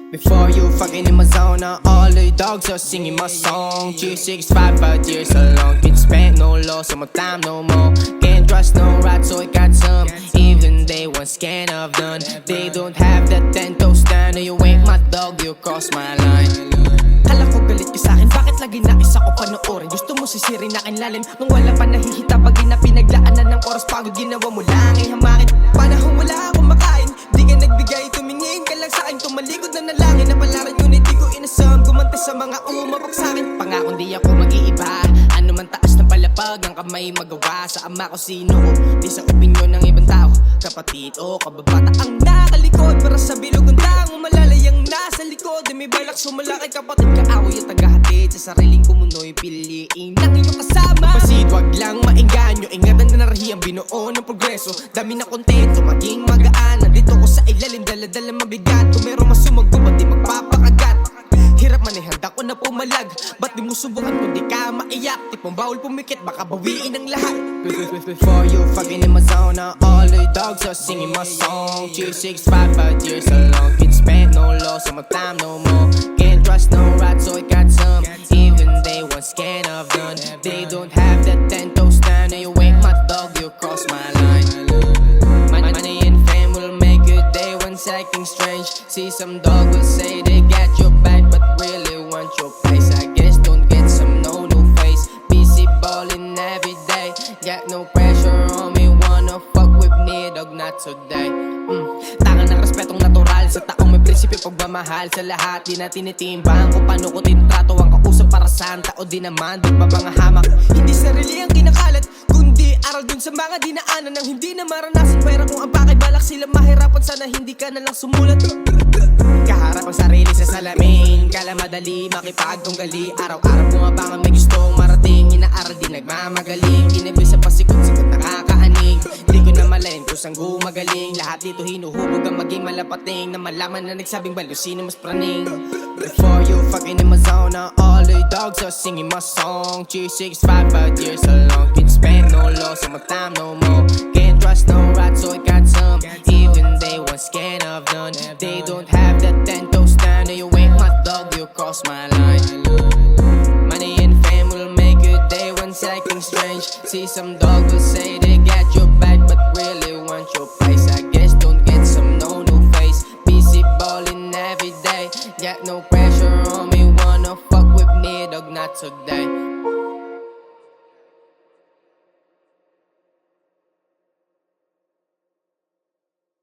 Before you fucking in my zone, all the dogs are singing my song. 365 5 years along, can't spend no loss on my time no more. Can't trust no rat, so I got some. Even they once can have done. They don't have that 10 toes stand. You ain't my dog, you cross my line. Kala ko galit ka sa'kin, bakit lagi nais ako panoorin? Gusto mo sisirin aking lalim nung wala pa nahihitabagin na pinaglaanan ng oras. Pagod ginawa mo lang ay hamakin. Panahon wala akong makain, di ka nagbigay, tumingin ka lang sa'kin. Tumalikod na nalangin na palaran ngunit di ko inasam. Gumante sa mga umabok sa'kin. Pangakong di ako mag-iiba, ano man taas ng palapag ang kamay magawa. Sa ama ko sino ko, di sa opinyon ng ibang tao. Kapatid o kababata ang nakalikod para sa bilog ng tao. Malalayang nasa likod, di may balak sumalakay. Kapatid kaaway at tagahatid sa sariling kumunoy. Piliin ng iyong kasama. Pasid wag lang maingganyo, ingatan na narahiyang binuo ng progreso. Dami na kontento, maging magaan. Nandito ko sa ilalim, dala-dala mabigat. Kung meron masumagbo, ba't di magpapakagat? Hirap man ay handa ko na pumalag. Ba't di mo subukan kung di ka maiyak? Tipong bawal pumikit, baka bawiin ang lahat. Before you fucking in my zone, all the dogs are singing my song. 365 5 years along, can't spend no loss on my time no more. Can't trust no rat, so I got some. Even they once can have done. They don't have that 10 toes stand. You ain't my dog, you cross my line. Money and fame will make your day one second strange. See some dog will say they got your back, but really want your place. I guess don't get some no face. Busy ballin' every day, got no pressure on me. Wanna fuck with me, dog, not today. Tangan ng respetong natural sa taong may prinsipyo pagmamahal. Sa lahat di na tinitimbang kung paano ko tinrato ang kausap para saan tao di naman di ba mga hamak. Hindi sarili ang kinakalat, kundi aral dun sa mga dinaanan ng hindi na maranasan. Pera kung ang bakay balak sila mahirapan, sana hindi ka na lang sumulat. Kaharap ang sarili sa salamin, kala madali makipagtunggali. Araw-araw bumabangan may gustong marating. Inaaral di nagmamagaling, inibig sa pasikot-sikot nakakaaning. Di ko na malayan kung saan gumagaling. Lahat dito hinuhubog ang maging malapating. Na malaman na nagsabing baliw sino mas praning. Before you fucking in my zone, all the dogs are singing my song. 365 5 years along, can't spend no loss on my time no more. Can't trust no rat, so I got some. Even they once can have done. They don't have that 10 toes stand. You ain't my dog, you cross my line. Money and fame will make your day one second strange. See some dog will say they got your back, but really want your place. I guess don't get some no face. Busy ballin' every day, got no pressure on me. Wanna fuck with me, dog, not today.